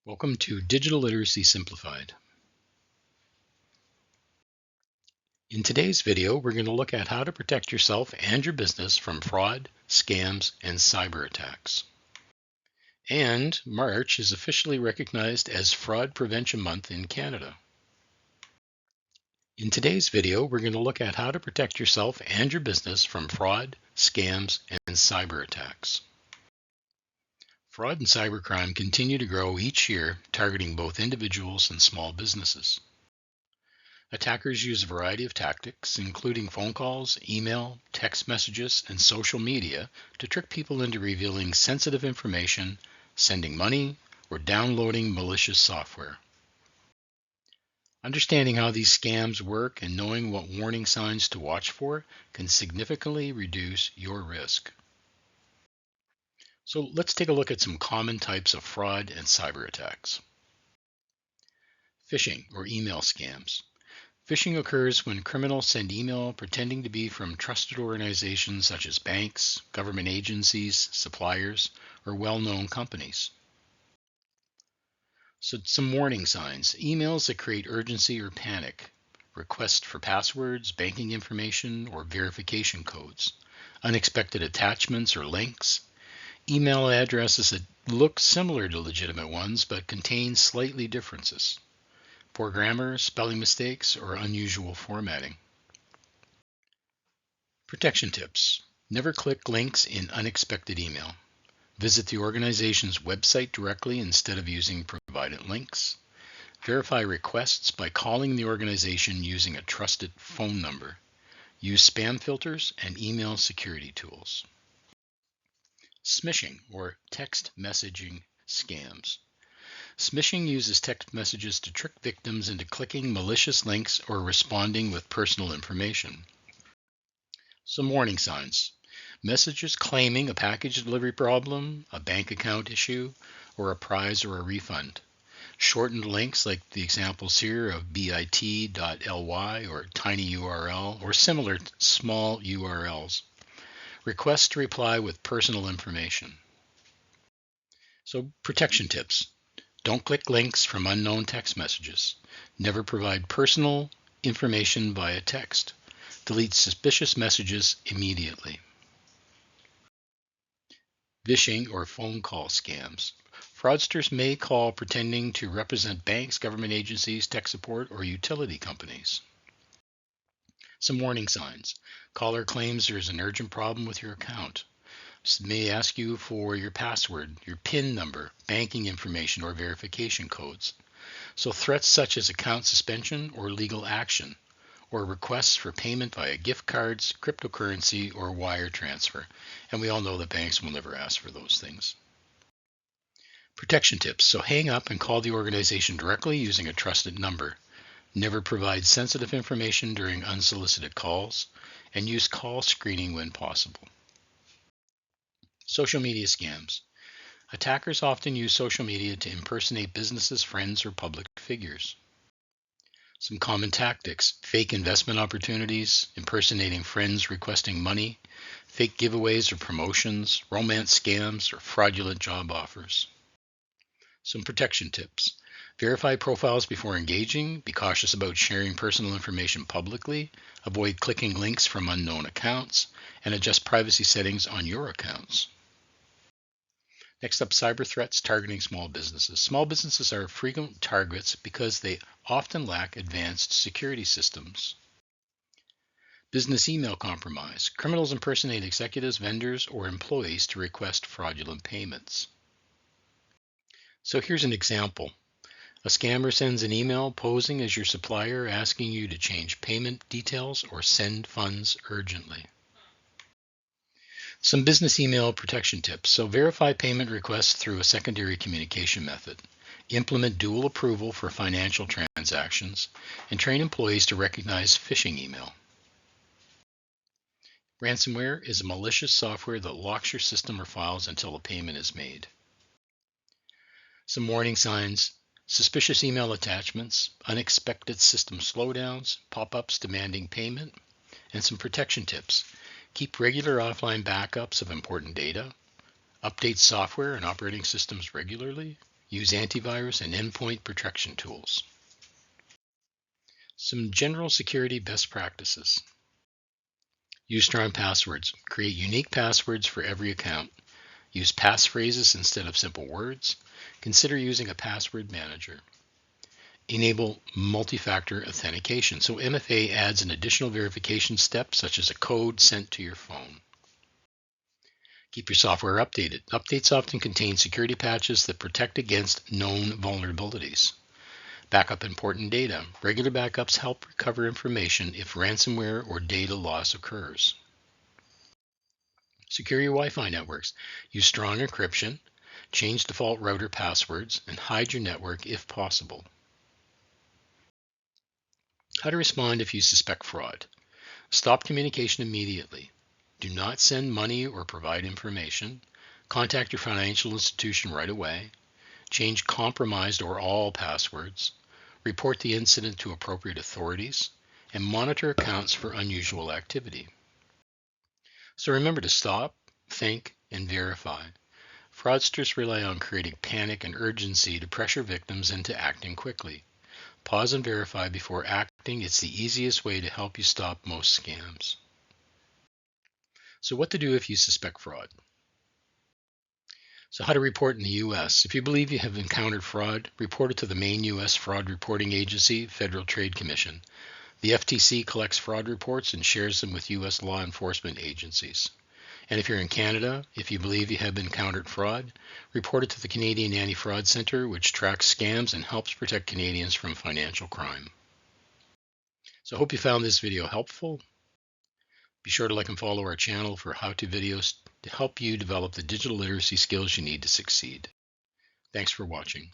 Welcome to Digital Literacy Simplified. In today's video, we're going to look at how to protect yourself and your business from fraud, scams, and cyber attacks. And March is officially recognized as Fraud Prevention Month in Canada. In today's video, we're going to look at how to protect yourself and your business from fraud, scams, and cyber attacks. Fraud and cybercrime continue to grow each year, targeting both individuals and small businesses. Attackers use a variety of tactics, including phone calls, email, text messages, and social media, to trick people into revealing sensitive information, sending money, or downloading malicious software. Understanding how these scams work and knowing what warning signs to watch for can significantly reduce your risk. So let's take a look at some common types of fraud and cyber attacks. Phishing or email scams. Phishing occurs when criminals send email pretending to be from trusted organizations such as banks, government agencies, suppliers, or well-known companies. So some warning signs. Emails that create urgency or panic. Requests for passwords, banking information, or verification codes. Unexpected attachments or links. Email addresses that look similar to legitimate ones but contain slightly differences. Poor grammar, spelling mistakes, or unusual formatting. Protection tips. Never click links in unexpected email. Visit the organization's website directly instead of using provided links. Verify requests by calling the organization using a trusted phone number. Use spam filters and email security tools. Smishing or text messaging scams. Smishing uses text messages to trick victims into clicking malicious links or responding with personal information. Some warning signs. Messages claiming a package delivery problem, a bank account issue, or a prize or a refund. Shortened links like the examples here of bit.ly or tinyurl or similar small URLs. Request to reply with personal information. So protection tips. Don't click links from unknown text messages. Never provide personal information via text. Delete suspicious messages immediately. Phishing or phone call scams. Fraudsters may call pretending to represent banks, government agencies, tech support, or utility companies. Some warning signs. Caller claims there is an urgent problem with your account. May ask you for your password, your PIN number, banking information, or verification codes. So threats such as account suspension or legal action, or requests for payment via gift cards, cryptocurrency, or wire transfer. And we all know that banks will never ask for those things. Protection tips. So hang up and call the organization directly using a trusted number. Never provide sensitive information during unsolicited calls, and use call screening when possible. Social media scams. Attackers often use social media to impersonate businesses, friends, or public figures. Some common tactics: fake investment opportunities, impersonating friends requesting money, fake giveaways or promotions, romance scams, or fraudulent job offers. Some protection tips. Verify profiles before engaging. Be cautious about sharing personal information publicly. Avoid clicking links from unknown accounts. And adjust privacy settings on your accounts. Next up, cyber threats targeting small businesses. Small businesses are frequent targets because they often lack advanced security systems. Business email compromise. Criminals impersonate executives, vendors, or employees to request fraudulent payments. So here's an example. A scammer sends an email posing as your supplier asking you to change payment details or send funds urgently. Some business email protection tips. So verify payment requests through a secondary communication method. Implement dual approval for financial transactions, and train employees to recognize phishing email. Ransomware is a malicious software that locks your system or files until a payment is made. Some warning signs: suspicious email attachments, unexpected system slowdowns, pop-ups demanding payment, and some protection tips. Keep regular offline backups of important data. Update software and operating systems regularly. Use antivirus and endpoint protection tools. Some general security best practices. Use strong passwords. Create unique passwords for every account. Use passphrases instead of simple words. Consider using a password manager. Enable multi-factor authentication. So MFA adds an additional verification step, such as a code sent to your phone. Keep your software updated. Updates often contain security patches that protect against known vulnerabilities. Backup important data. Regular backups help recover information if ransomware or data loss occurs. Secure your Wi-Fi networks. Use strong encryption. Change default router passwords and hide your network if possible. How to respond if you suspect fraud. Stop communication immediately. Do not send money or provide information. Contact your financial institution right away. Change compromised or all passwords. Report the incident to appropriate authorities. And monitor accounts for unusual activity. So remember to stop, think, and verify. Fraudsters rely on creating panic and urgency to pressure victims into acting quickly. Pause and verify before acting. It's the easiest way to help you stop most scams. So what to do if you suspect fraud? So how to report in the U.S. If you believe you have encountered fraud, report it to the main U.S. fraud reporting agency, Federal Trade Commission. The FTC collects fraud reports and shares them with U.S. law enforcement agencies. And if you're in Canada, if you believe you have encountered fraud, report it to the Canadian Anti-Fraud Centre, which tracks scams and helps protect Canadians from financial crime. So I hope you found this video helpful. Be sure to like and follow our channel for how-to videos to help you develop the digital literacy skills you need to succeed. Thanks for watching.